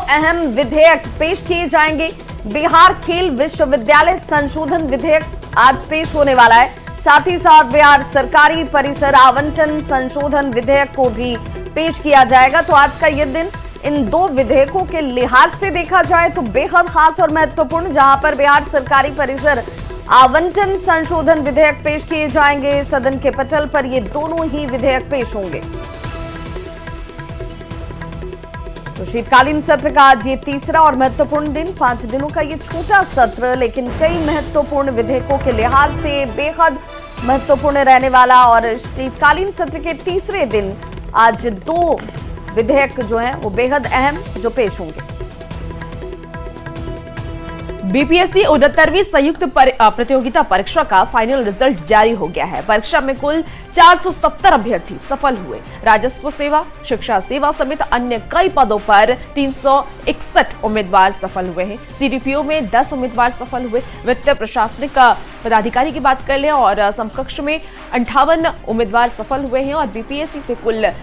अहम विधेयक पेश किए जाएंगे। बिहार खेल विश्वविद्यालय संशोधन विधेयक आज पेश होने वाला है। साथ ही साथ बिहार सरकारी परिसर आवंटन संशोधन विधेयक को भी पेश किया जाएगा। तो आज का यह दिन इन दो विधेयकों के लिहाज से देखा जाए तो बेहद खास और महत्वपूर्ण, जहां पर बिहार सरकारी परिसर आवंटन संशोधन विधेयक पेश किए जाएंगे। सदन के पटल पर ये दोनों ही विधेयक पेश होंगे। तो शीतकालीन सत्र का आज ये तीसरा और महत्वपूर्ण दिन, 5 दिनों का ये छोटा सत्र लेकिन कई महत्वपूर्ण विधेयकों के लिहाज से बेहद महत्वपूर्ण रहने वाला। और शीतकालीन सत्र के तीसरे दिन आज 2 विधेयक जो हैं वो बेहद अहम जो पेश होंगे। बीपीएससी 69वीं संयुक्त प्रतियोगिता परीक्षा का फाइनल रिजल्ट जारी हो गया है। परीक्षा में कुल 470 अभ्यर्थी सफल हुए। राजस्व सेवा, शिक्षा सेवा समेत अन्य कई पदों पर 361 उम्मीदवार सफल हुए हैं। सीडीपीओ में 10 उम्मीदवार सफल हुए। वित्त प्रशासनिक पदाधिकारी की बात कर लें और समकक्ष में 58 उम्मीदवार सफल हुए हैं। और बीपीएससी से कुल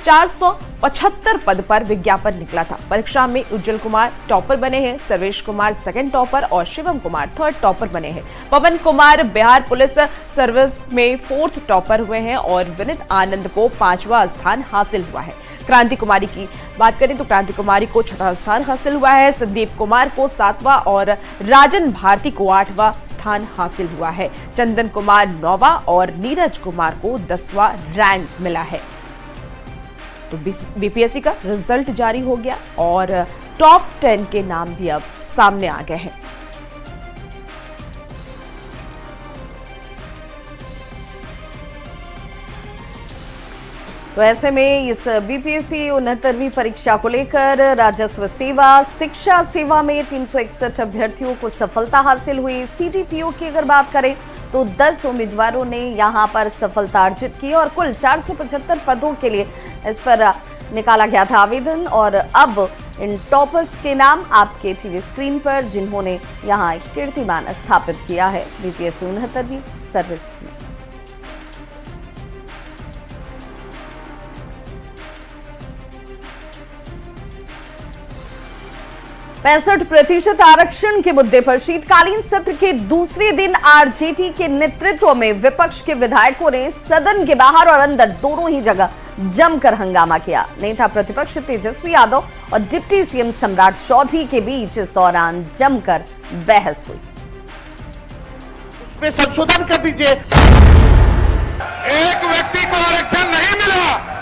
475 पद पर विज्ञापन निकला था। परीक्षा में उज्जवल कुमार टॉपर बने हैं, सर्वेश कुमार सेकंड टॉपर और शिवम कुमार थर्ड टॉपर बने हैं। पवन कुमार बिहार पुलिस सर्विस में 4th टॉपर हुए हैं और विनीत आनंद को 5वां स्थान हासिल हुआ है। क्रांति कुमारी की बात करें तो क्रांति कुमारी को 6वां स्थान हासिल हुआ है। संदीप कुमार को 7वां और राजन भारती को 8वां स्थान हासिल हुआ है। चंदन कुमार 9वां और नीरज कुमार को 10वां रैंक मिला है। तो बीपीएससी का रिजल्ट जारी हो गया और टॉप 10 के नाम भी अब सामने आ गए हैं। तो ऐसे में इस बीपीएससी 69वीं परीक्षा को लेकर राजस्व सेवा, शिक्षा सेवा में 361 अभ्यर्थियों को सफलता हासिल हुई। सीडीपीओ की अगर बात करें तो 10 उम्मीदवारों ने यहां पर सफलता अर्जित की और कुल 475 पदों के लिए इस पर निकाला गया था आवेदन। और अब इन टॉपर्स के नाम आपके टीवी स्क्रीन पर, जिन्होंने यहां एक कीर्तिमान स्थापित किया है बीपीएससी 69वीं सर्विस में। %65 आरक्षण के मुद्दे पर शीतकालीन सत्र के दूसरे दिन आरजेडी के नेतृत्व में विपक्ष के विधायकों ने सदन के बाहर और अंदर दोनों ही जगह जमकर हंगामा किया। नेता प्रतिपक्ष तेजस्वी यादव और डिप्टी सीएम सम्राट चौधरी के बीच इस दौरान जमकर बहस हुई। उसमें संशोधन कर दीजिए। एक व्यक्ति को आरक्षण नहीं मिला।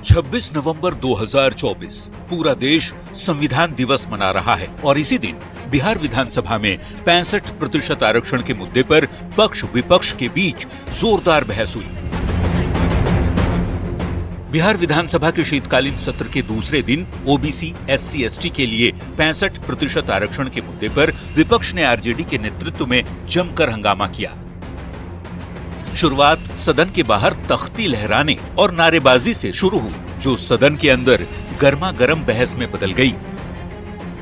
26 नवंबर 2024 पूरा देश संविधान दिवस मना रहा है और इसी दिन बिहार विधानसभा में 65% आरक्षण के मुद्दे पर पक्ष विपक्ष के बीच जोरदार बहस हुई। बिहार विधानसभा के शीतकालीन सत्र के दूसरे दिन ओबीसी, एससी, एसटी के लिए 65% आरक्षण के मुद्दे पर विपक्ष ने आरजेडी के नेतृत्व में जमकर हंगामा किया। शुरुआत सदन के बाहर तख्ती लहराने और नारेबाजी से शुरू हुई, जो सदन के अंदर गर्मा गर्म बहस में बदल गई।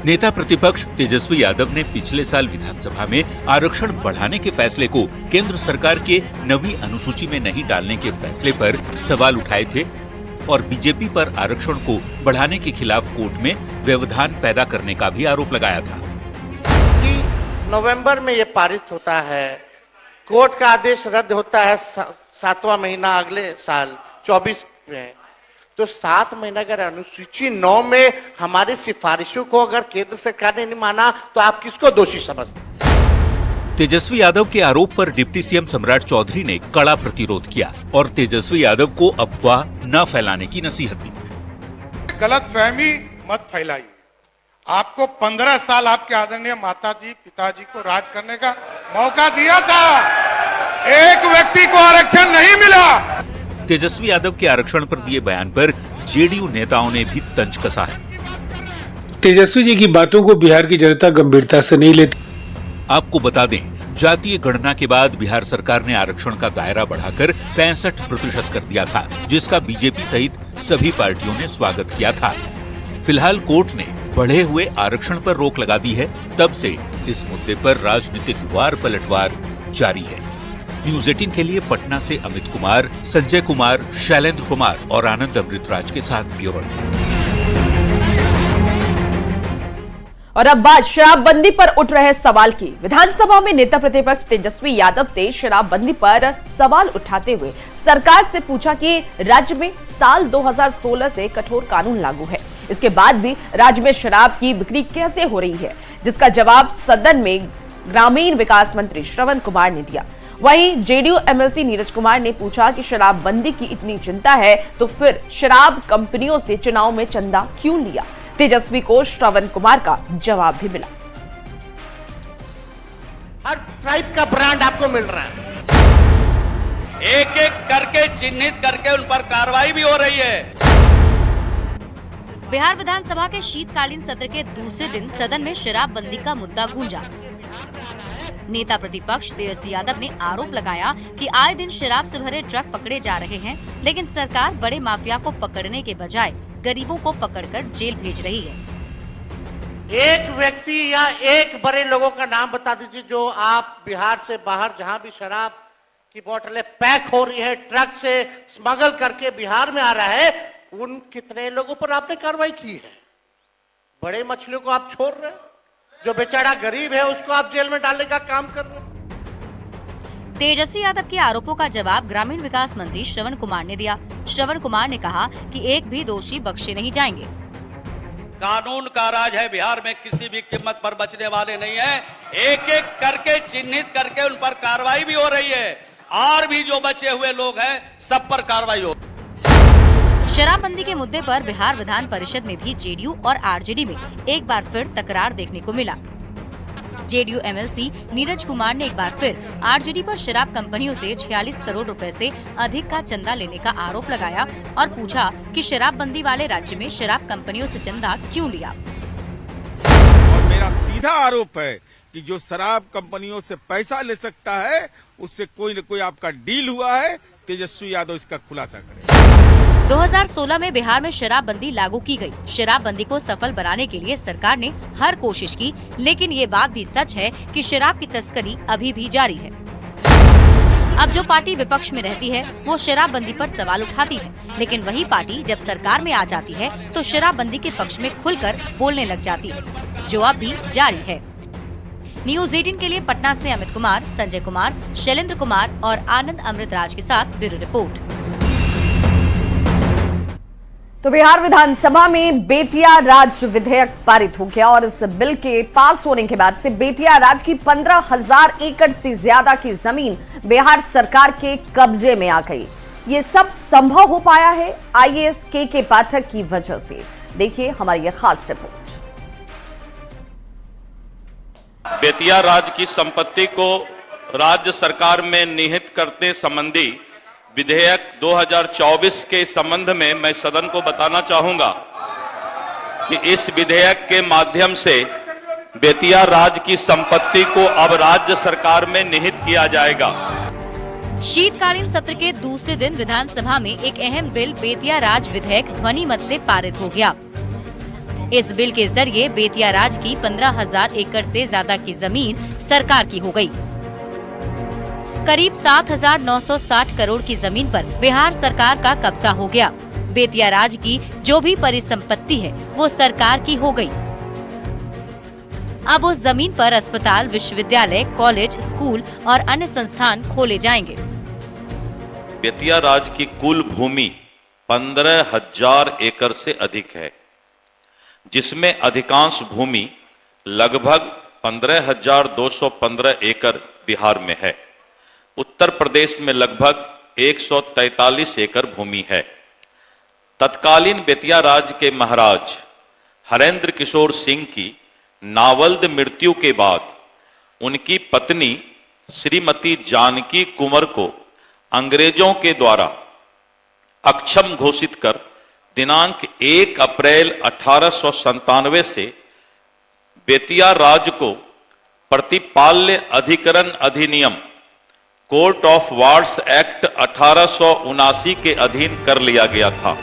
नेता प्रतिपक्ष तेजस्वी यादव ने पिछले साल विधानसभा में आरक्षण बढ़ाने के फैसले को केंद्र सरकार के 9वीं अनुसूची में नहीं डालने के फैसले पर सवाल उठाए थे और बीजेपी पर आरक्षण को बढ़ाने के खिलाफ कोर्ट में व्यवधान पैदा करने का भी आरोप लगाया था। कि नवंबर में ये पारित होता है, कोर्ट का आदेश रद्द होता है 7वां महीना अगले साल 24 में, तो 7 महीना अगर अनुसूची 9 में हमारी सिफारिशों को अगर केंद्र सरकार ने नहीं माना तो आप किसको दोषी समझते? तेजस्वी यादव के आरोप पर डिप्टी सीएम सम्राट चौधरी ने कड़ा प्रतिरोध किया और तेजस्वी यादव को अफवाह न फैलाने की नसीहत दी। गलतफहमी मत फैलाइए। आपको 15 साल आपके आदरणीय माताजी पिताजी को राज करने का मौका दिया था, एक व्यक्ति को आरक्षण नहीं मिला। तेजस्वी यादव के आरक्षण पर दिए बयान पर जेडीयू नेताओं ने भी तंज कसा है। तेजस्वी जी की बातों को बिहार की जनता गंभीरता से नहीं लेती। आपको बता दें, जातीय गणना के बाद बिहार सरकार ने आरक्षण का दायरा बढ़ाकर 65% कर दिया था, जिसका बीजेपी सहित सभी पार्टियों ने स्वागत किया था। फिलहाल कोर्ट ने बढ़े हुए आरक्षण पर रोक लगा दी है। तब से इस मुद्दे पर राजनीतिक वार पलटवार जारी है। न्यूज 18 के लिए पटना से अमित कुमार, संजय कुमार, शैलेंद्र कुमार और आनंद अमृतराज के साथ ब्यूरो। और अब बात शराबबंदी पर उठ रहे सवाल की। विधानसभा में नेता प्रतिपक्ष तेजस्वी यादव से शराबबंदी पर सवाल उठाते हुए सरकार से पूछा कि राज्य में साल 2016 से कठोर कानून लागू है, इसके बाद भी राज्य में शराब की बिक्री कैसे हो रही है, जिसका जवाब सदन में ग्रामीण विकास मंत्री श्रवण कुमार ने दिया। वहीं जेडीयू एमएलसी नीरज कुमार ने पूछा कि शराबबंदी की इतनी चिंता है तो फिर शराब कंपनियों से चुनाव में चंदा क्यों लिया। तेजस्वी को श्रवण कुमार का जवाब भी मिला। हर टाइप का ब्रांड आपको मिल रहा है, एक एक करके चिन्हित करके उन पर कार्रवाई भी हो रही है। बिहार विधानसभा के शीतकालीन सत्र के दूसरे दिन सदन में शराबबंदी का मुद्दा गूंजा। नेता प्रतिपक्ष तेजस्वी यादव ने आरोप लगाया कि आए दिन शराब से भरे ट्रक पकड़े जा रहे हैं, लेकिन सरकार बड़े माफिया को पकड़ने के बजाय गरीबों को पकड़कर जेल भेज रही है। एक व्यक्ति या एक बड़े लोगों का नाम बता दीजिए जो आप बिहार से बाहर जहां भी शराब की बोतलें पैक हो रही है, ट्रक से स्मगल करके बिहार में आ रहा है, उन कितने लोगों पर आपने कार्रवाई की है। बड़े मछलियों को आप छोड़ रहे हैं, जो बेचारा गरीब है उसको आप जेल में डालने का काम कर रहे हैं। तेजस्वी यादव के आरोपों का जवाब ग्रामीण विकास मंत्री श्रवण कुमार ने दिया। श्रवण कुमार ने कहा कि एक भी दोषी बख्शे नहीं जाएंगे। कानून का राज है बिहार में, किसी भी कीमत पर बचने वाले नहीं है। एक एक करके चिन्हित करके उन पर कार्रवाई भी हो रही है, और भी जो बचे हुए लोग हैं सब पर कार्रवाई हो। शराबबंदी के मुद्दे पर बिहार विधान परिषद में भी जेडीयू और आरजेडी में एक बार फिर तकरार देखने को मिला। जेडीयू एमएलसी नीरज कुमार ने एक बार फिर आरजेडी पर शराब कंपनियों से 46 करोड़ रुपए से अधिक का चंदा लेने का आरोप लगाया और पूछा कि शराबबंदी वाले राज्य में शराब कंपनियों से चंदा क्यों लिया। और मेरा सीधा आरोप है कि जो शराब कंपनियों से पैसा ले सकता है उससे कोई न कोई आपका डील हुआ है। तेजस्वी यादव इसका खुलासा करें। 2016 में बिहार में शराबबंदी लागू की गई। शराबबंदी को सफल बनाने के लिए सरकार ने हर कोशिश की, लेकिन ये बात भी सच है कि शराब की तस्करी अभी भी जारी है। अब जो पार्टी विपक्ष में रहती है वो शराबबंदी पर सवाल उठाती है, लेकिन वही पार्टी जब सरकार में आ जाती है तो शराबबंदी के पक्ष में खुलकर बोलने लग जाती है, जो अब भी जारी है। न्यूज 18 के लिए पटना से अमित कुमार, संजय कुमार, शैलेंद्र कुमार और आनंद अमृतराज के साथ ब्यूरो रिपोर्ट। तो बिहार विधानसभा में बेतिया राज विधेयक पारित हो गया और इस बिल के पास होने के बाद से बेतिया राज की 15,000 एकड़ से ज्यादा की जमीन बिहार सरकार के कब्जे में आ गई। ये सब संभव हो पाया है आईएएस के पाठक की वजह से। देखिए हमारी ये खास रिपोर्ट। बेतिया राज की संपत्ति को राज्य सरकार में निहित करने संबंधी विधेयक 2024 के संबंध में मैं सदन को बताना चाहूंगा कि इस विधेयक के माध्यम से बेतिया राज की संपत्ति को अब राज्य सरकार में निहित किया जाएगा। शीतकालीन सत्र के दूसरे दिन विधानसभा में एक अहम बिल बेतिया राज विधेयक ध्वनि मत से पारित हो गया। इस बिल के जरिए बेतिया राज की 15,000 एकड़ से ज्यादा की जमीन सरकार की हो गई। करीब 7,960 करोड़ की जमीन पर बिहार सरकार का कब्जा हो गया। बेतिया राज की जो भी परिसंपत्ति है वो सरकार की हो गई। अब उस जमीन पर अस्पताल, विश्वविद्यालय, कॉलेज, स्कूल और अन्य संस्थान खोले जाएंगे। बेतिया राज की कुल भूमि 15,000 एकड़ से अधिक है, जिसमें अधिकांश भूमि लगभग 15,215 एकड़ बिहार में है। उत्तर प्रदेश में लगभग 143 एकड़ भूमि है। तत्कालीन बेतिया राज के महाराज हरेंद्र किशोर सिंह की नावल्द मृत्यु के बाद उनकी पत्नी श्रीमती जानकी कुंवर को अंग्रेजों के द्वारा अक्षम घोषित कर दिनांक 1 अप्रैल 1897 से बेतिया राज को प्रतिपाल्य अधिकरण अधिनियम कोर्ट ऑफ वार्ड्स एक्ट 1879 के अधीन कर लिया गया था।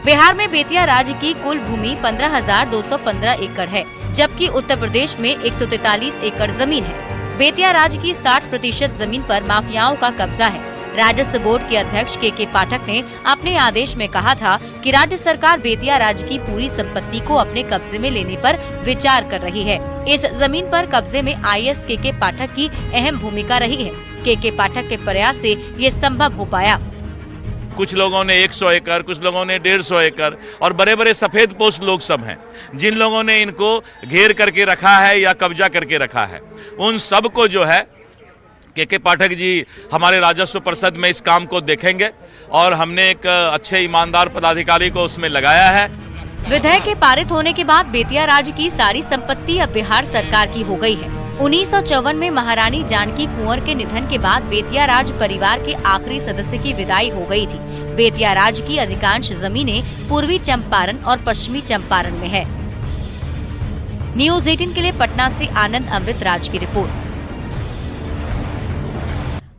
बिहार में बेतिया राज्य की कुल भूमि 15,215 एकड़ है, जबकि उत्तर प्रदेश में 143 एकड़ जमीन है। बेतिया राज्य की 60% जमीन पर माफियाओं का कब्जा है। राजस्व बोर्ड के अध्यक्ष के पाठक ने अपने आदेश में कहा था कि राज्य सरकार बेतिया राज्य की पूरी संपत्ति को अपने कब्जे में लेने पर विचार कर रही है। इस जमीन पर कब्जे में आईएएस के पाठक की अहम भूमिका रही है। के पाठक के प्रयास से ये संभव हो पाया। कुछ लोगों ने 100 एकड़, कुछ लोगों ने 150 एकड़ और बड़े बड़े सफेद पोस्ट लोग सब हैं जिन लोगों ने इनको घेर करके रखा है या कब्जा करके रखा है। उन सब को जो है के पाठक जी हमारे राजस्व परिषद में इस काम को देखेंगे और हमने एक अच्छे ईमानदार पदाधिकारी को उसमें लगाया है। विधेयक के पारित होने के बाद बेतिया राज्य की सारी संपत्ति अब बिहार सरकार की हो गई है। 1954 में महारानी जानकी कुंवर के निधन के बाद बेतिया राज परिवार के आखिरी सदस्य की विदाई हो गई थी। बेतिया राज्य की अधिकांश जमीनें पूर्वी चंपारण और पश्चिमी चंपारण में है। न्यूज़ 18 के लिए पटना से आनंद अमृत राज की रिपोर्ट।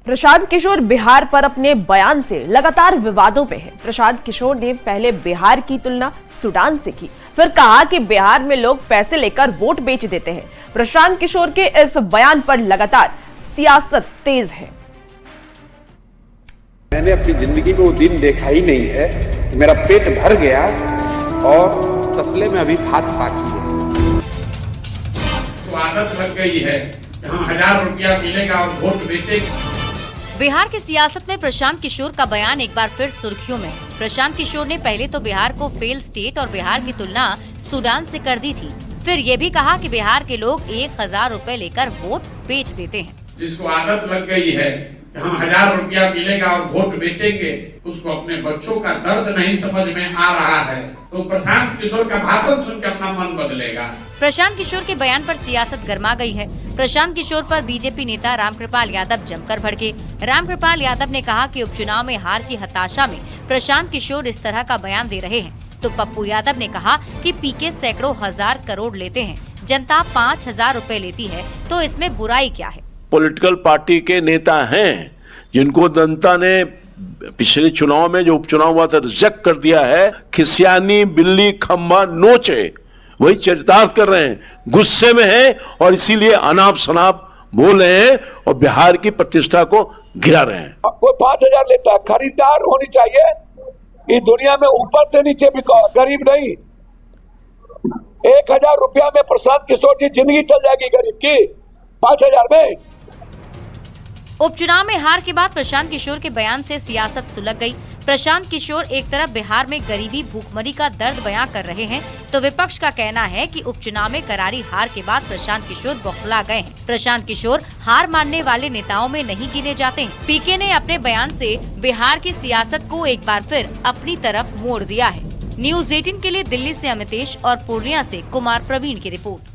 प्रशांत किशोर बिहार पर अपने बयान से लगातार विवादों में है। प्रशांत किशोर ने पहले बिहार की तुलना सूडान से की, फिर कहा कि बिहार में लोग पैसे लेकर वोट बेच देते हैं। प्रशांत किशोर के इस बयान पर लगातार सियासत तेज है। मैंने अपनी जिंदगी में वो दिन देखा ही नहीं है कि मेरा पेट भर गया और तसले में अभी भात बाकी है। तो आदत लग गई है, 1000 रुपया मिलेगा और वोट बेचेंगे। बिहार की सियासत में प्रशांत किशोर का बयान एक बार फिर सुर्खियों में है। प्रशांत किशोर ने पहले तो बिहार को फेल स्टेट और बिहार की तुलना सूडान से कर दी थी। फिर ये भी कहा कि बिहार के लोग 1000 रुपए लेकर वोट बेच देते हैं। जिसको आदत लग गई है, 1000 रुपया मिलेगा और वोट बेचेंगे, उसको अपने बच्चों का दर्द नहीं समझ में आ रहा है, तो प्रशांत किशोर का भाषण सुनकर अपना मन बदलेगा। प्रशांत किशोर के बयान पर सियासत गर्मा गई है। प्रशांत किशोर पर बीजेपी नेता रामकृपाल यादव जमकर भड़के। रामकृपाल यादव ने कहा कि उपचुनाव में हार की हताशा में प्रशांत किशोर इस तरह का बयान दे रहे हैं। तो पप्पू यादव ने कहा कि पीके सैकड़ों हजार करोड़ लेते हैं, जनता 5000 रुपए लेती है, तो इसमें बुराई क्या है। पॉलिटिकल पार्टी के नेता हैं जिनको जनता ने पिछले चुनाव में जो उपचुनाव हुआ था रिजेक्ट कर दिया है। खिसियानी बिल्ली खम्बा नोचे वही चरितार्थ कर रहे हैं, गुस्से में हैं और इसीलिए अनाप शनाप बोल रहे हैं और बिहार की प्रतिष्ठा को गिरा रहे हैं। कोई 5000 लेता है, खरीदार होनी चाहिए इस दुनिया में, ऊपर से नीचे भी गरीब नहीं। 1000 रुपया में प्रशांत किशोर की जिंदगी चल जाएगी गरीब की, 5000 में। उपचुनाव में हार के बाद प्रशांत किशोर के बयान से सियासत सुलग गई। प्रशांत किशोर एक तरफ बिहार में गरीबी भूखमरी का दर्द बयां कर रहे हैं, तो विपक्ष का कहना है कि उपचुनाव में करारी हार के बाद प्रशांत किशोर बौखला गए हैं। प्रशांत किशोर हार मानने वाले नेताओं में नहीं गिने जाते हैं। पीके ने अपने बयान से बिहार की सियासत को एक बार फिर अपनी तरफ मोड़ दिया है। न्यूज़ 18 के लिए दिल्ली से अमितेश और पूर्णिया से कुमार प्रवीण की रिपोर्ट।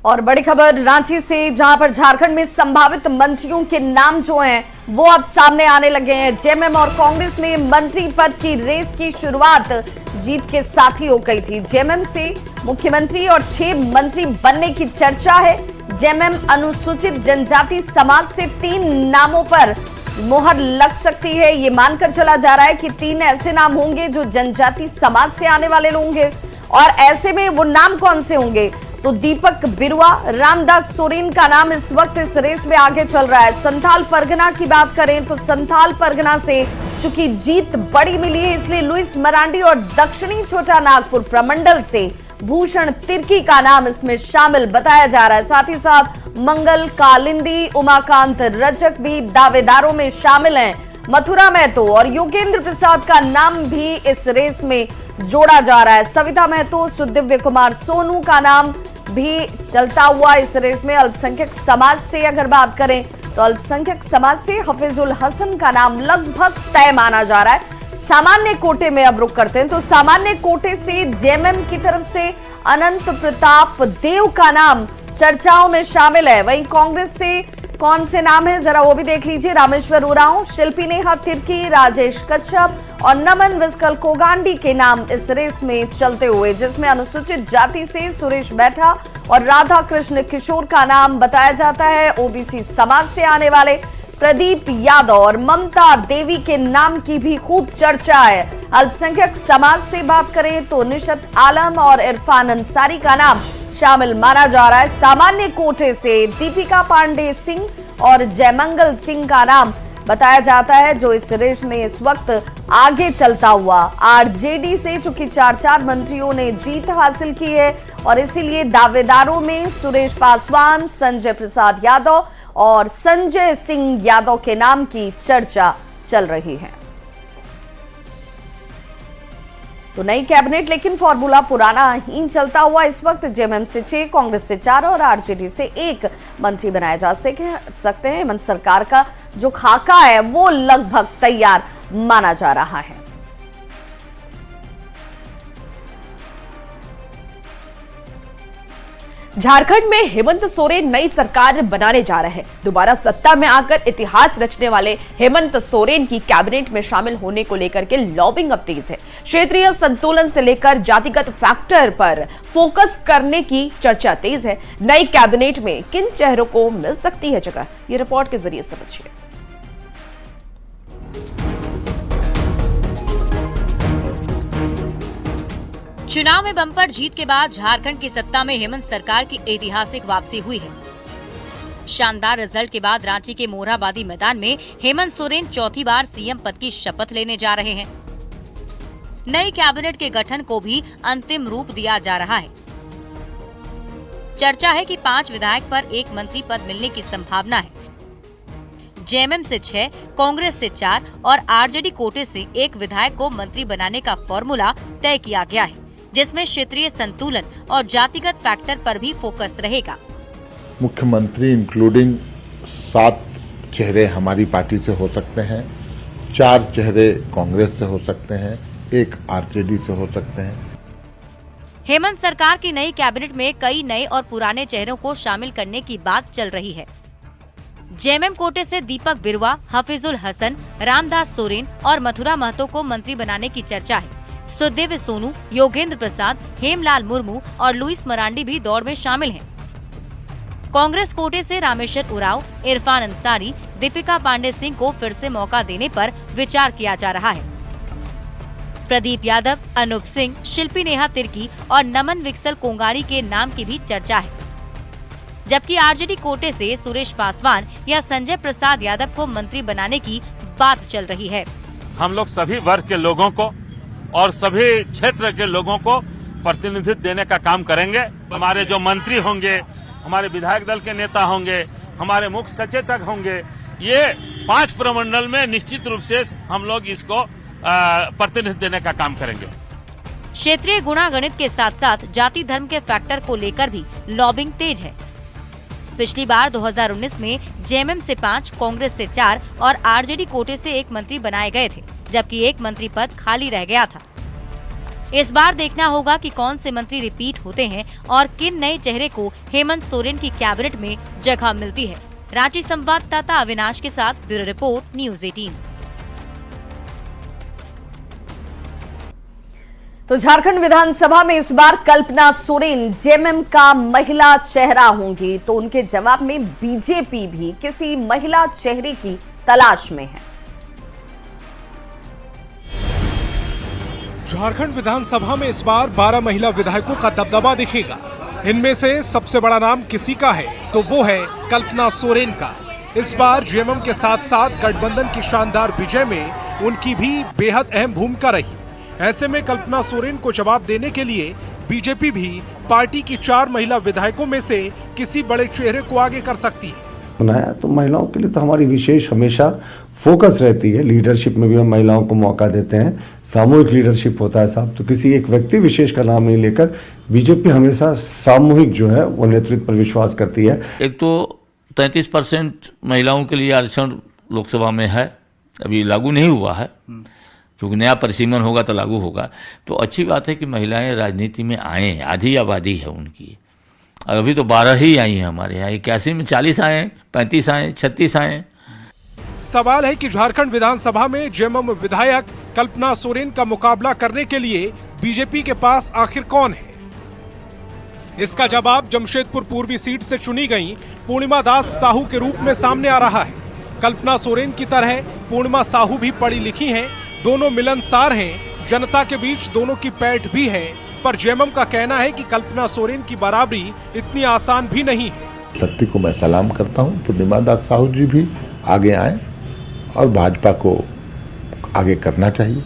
और बड़ी खबर रांची से, जहां पर झारखंड में संभावित मंत्रियों के नाम जो हैं वो अब सामने आने लगे हैं। जेएमएम और कांग्रेस में मंत्री पद की रेस की शुरुआत जीत के साथ ही हो गई थी। जेएमएम से मुख्यमंत्री और 6 मंत्री बनने की चर्चा है। जेएमएम अनुसूचित जनजाति समाज से 3 नामों पर मोहर लग सकती है। ये मानकर चला जा रहा है कि 3 ऐसे नाम होंगे जो जनजाति समाज से आने वाले लोग होंगे। और ऐसे में वो नाम कौन से होंगे? तो दीपक बिरुआ, रामदास सोरेन का नाम इस वक्त इस रेस में आगे चल रहा है। संथाल परगना की बात करें तो संथाल परगना से चूंकि जीत बड़ी मिली है, इसलिए लुइस मरांडी और दक्षिणी छोटा नागपुर प्रमंडल से भूषण तिर्की का नाम इसमें शामिल बताया जा रहा है। साथ ही साथ मंगल कालिंदी, उमाकांत रजक भी दावेदारों में शामिल हैं। मथुरा महतो और योगेंद्र प्रसाद का नाम भी इस रेस में जोड़ा जा रहा है। सविता महतो, सुदिव्य कुमार सोनू का नाम भी चलता हुआ इस रेस में। अल्पसंख्यक समाज से अगर बात करें तो अल्पसंख्यक समाज से हफीजुल हसन का नाम लगभग तय माना जा रहा है। सामान्य कोटे में अब रुक करते हैं तो सामान्य कोटे से जेएमएम की तरफ से अनंत प्रताप देव का नाम चर्चाओं में शामिल है। वहीं कांग्रेस से कौन से नाम है जरा वो भी देख लीजिए। रामेश्वर उरांव, शिल्पी नेहा तिर्की, राजेश कच्छप और नमन विस्कल कोगांडी के नाम इस रेस में चलते हुए, जिसमें अनुसूचित जाति से सुरेश बैठा और राधा कृष्ण किशोर का नाम बताया जाता है। ओबीसी समाज से आने वाले प्रदीप यादव और ममता देवी के नाम की भी खूब चर्चा है। अल्पसंख्यक समाज से बात करें तो निशत आलम और इरफान अंसारी का नाम शामिल माना जा रहा है। सामान्य कोटे से दीपिका पांडे सिंह और जयमंगल सिंह का नाम बताया जाता है, जो इस रेस में इस वक्त आगे चलता हुआ। आरजेडी से चूंकि 4 मंत्रियों ने जीत हासिल की है और इसीलिए दावेदारों में सुरेश पासवान, संजय प्रसाद यादव और संजय सिंह यादव के नाम की चर्चा चल रही है। तो नई कैबिनेट लेकिन फॉर्मूला पुराना ही चलता हुआ इस वक्त जेएमएम से 6, कांग्रेस से 4 और आरजेडी से 1 मंत्री बनाए जा सकते हैं। हेमंत सरकार का जो खाका है वो लगभग तैयार माना जा रहा है। झारखंड में हेमंत सोरेन नई सरकार बनाने जा रहे हैं। दोबारा सत्ता में आकर इतिहास रचने वाले हेमंत सोरेन की कैबिनेट में शामिल होने को लेकर के लॉबिंग अब तेज है। क्षेत्रीय संतुलन से लेकर जातिगत फैक्टर पर फोकस करने की चर्चा तेज है। नई कैबिनेट में किन चेहरों को मिल सकती है जगह, ये रिपोर्ट के जरिए समझिए। चुनाव में बम्पर जीत के बाद झारखंड की सत्ता में हेमंत सरकार की ऐतिहासिक वापसी हुई है। शानदार रिजल्ट के बाद रांची के मोरहाबादी मैदान में हेमंत सोरेन चौथी बार सीएम पद की शपथ लेने जा रहे हैं। नई कैबिनेट के गठन को भी अंतिम रूप दिया जा रहा है। चर्चा है कि 5 विधायक पर 1 मंत्री पद मिलने की संभावना है। जेएमएम से 6, कांग्रेस से 4 और आरजेडी कोटे से 1 विधायक को मंत्री बनाने का फॉर्मूला तय किया गया है, जिसमें क्षेत्रीय संतुलन और जातिगत फैक्टर पर भी फोकस रहेगा। मुख्यमंत्री इंक्लूडिंग 7 चेहरे हमारी पार्टी से हो सकते हैं, 4 चेहरे कांग्रेस से हो सकते हैं, 1 आरजेडी से हो सकते हैं। हेमंत सरकार की नई कैबिनेट में कई नए और पुराने चेहरों को शामिल करने की बात चल रही है। जेएमएम कोटे से दीपक बिरुवा, हफीजुल हसन, रामदास सोरेन और मथुरा महतो को मंत्री बनाने की चर्चा है। सुदेव सोनू, योगेंद्र प्रसाद, हेमलाल मुर्मू और लुइस मरांडी भी दौड़ में शामिल हैं। कांग्रेस कोटे से रामेश्वर उरांव, इरफान अंसारी, दीपिका पांडे सिंह को फिर से मौका देने पर विचार किया जा रहा है। प्रदीप यादव, अनूप सिंह, शिल्पी नेहा तिर्की और नमन विक्सल कोंगारी के नाम की भी चर्चा है। जबकि आरजेडी कोटे से सुरेश पासवान या संजय प्रसाद यादव को मंत्री बनाने की बात चल रही है। हम लोग सभी वर्ग के लोगों को और सभी क्षेत्र के लोगों को प्रतिनिधित्व देने का काम करेंगे। हमारे जो मंत्री होंगे, हमारे विधायक दल के नेता होंगे, हमारे मुख्य सचेतक होंगे, ये 5 प्रमंडल में निश्चित रूप से हम लोग इसको प्रतिनिधित्व देने का काम करेंगे। क्षेत्रीय गुणागणित के साथ साथ जाति धर्म के फैक्टर को लेकर भी लॉबिंग तेज है। पिछली बार 2019 में जेएमएम से 5, कांग्रेस से 4 और आरजेडी कोटे से 1 मंत्री बनाए गए थे, जबकि 1 मंत्री पद खाली रह गया था। इस बार देखना होगा कि कौन से मंत्री रिपीट होते हैं और किन नए चेहरे को हेमंत सोरेन की कैबिनेट में जगह मिलती है। रांची संवाददाता अविनाश के साथ ब्यूरो रिपोर्ट, न्यूज़ 18। तो झारखंड विधानसभा में इस बार कल्पना सोरेन जेएमएम का महिला चेहरा होंगी, तो उनके जवाब में बीजेपी भी किसी महिला चेहरे की तलाश में है। झारखंड विधानसभा में इस बार 12 महिला विधायकों का दबदबा दिखेगा। इनमें से सबसे बड़ा नाम किसी का है तो वो है कल्पना सोरेन का। इस बार जेएमएम के साथ साथ गठबंधन की शानदार विजय में उनकी भी बेहद अहम भूमिका रही। ऐसे में कल्पना सोरेन को जवाब देने के लिए बीजेपी भी पार्टी की 4 महिला विधायकों में से किसी बड़े चेहरे को आगे कर सकती है। बनाया तो महिलाओं के लिए तो हमारी विशेष हमेशा फोकस रहती है। लीडरशिप में भी हम महिलाओं को मौका देते हैं, सामूहिक लीडरशिप होता है साहब, तो किसी एक व्यक्ति विशेष का नाम नहीं लेकर बीजेपी हमेशा सामूहिक जो है वो नेतृत्व पर विश्वास करती है। एक तो 33% महिलाओं के लिए आरक्षण लोकसभा में है, अभी लागू नहीं हुआ है, क्योंकि नया परिसीमन होगा तो लागू होगा। तो अच्छी बात है कि महिलाएं राजनीति में आए, आधी आबादी है उनकी। अभी तो 12 ही आई हैं हमारे यहाँ, 81 में 40 आए, 35 आए, 36 आए। सवाल है कि झारखंड विधानसभा में जेएमएम विधायक कल्पना सोरेन का मुकाबला करने के लिए बीजेपी के पास आखिर कौन है? इसका जवाब जमशेदपुर पूर्वी सीट से चुनी गई पूर्णिमा दास साहू के रूप में सामने आ रहा है। कल्पना सोरेन की तरह पूर्णिमा साहू भी पढ़ी लिखी हैं, दोनों मिलनसार हैं, जनता के बीच दोनों की पैठ भी है। पर जेएमएम का कहना है कि कल्पना सोरेन की बराबरी इतनी आसान भी नहीं है। शक्ति को मैं सलाम करता हूँ। पूर्णिमा दास साहू जी भी आगे आए और भाजपा को आगे करना चाहिए।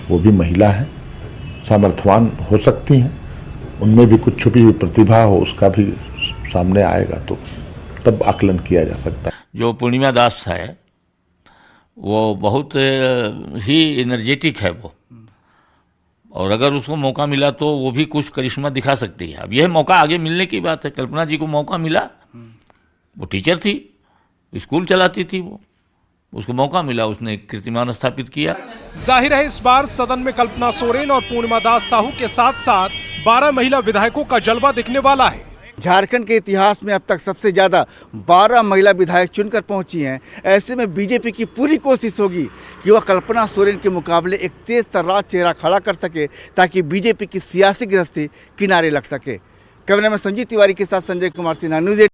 वो भी महिला है, सामर्थ्यवान हो सकती हैं, उनमें भी कुछ छुपी हुई प्रतिभा हो, उसका भी सामने आएगा तो तब आकलन किया जा सकता है। जो पूर्णिमा दास है वो बहुत ही एनर्जेटिक है वो, और अगर उसको मौका मिला तो वो भी कुछ करिश्मा दिखा सकती है। अब यह मौका आगे मिलने की बात है। कल्पना जी को मौका मिला, वो टीचर थी, स्कूल चलाती थी, वो उसको मौका मिला, उसने कीर्तिमान स्थापित किया। जाहिर है इस बार सदन में कल्पना सोरेन और पूर्णिमा दास साहू के साथ साथ 12 महिला विधायकों का जलवा दिखने वाला है। झारखंड के इतिहास में अब तक सबसे ज्यादा 12 महिला विधायक चुनकर पहुंची हैं। ऐसे में बीजेपी की पूरी कोशिश होगी कि वह कल्पना सोरेन के मुकाबले एक तेज तर्रार चेहरा खड़ा कर सके, ताकि बीजेपी की सियासी गृहस्थी किनारे लग सके। कैमरामैन संजीव तिवारी के साथ संजय कुमार सिन्हा, न्यूज़ 18।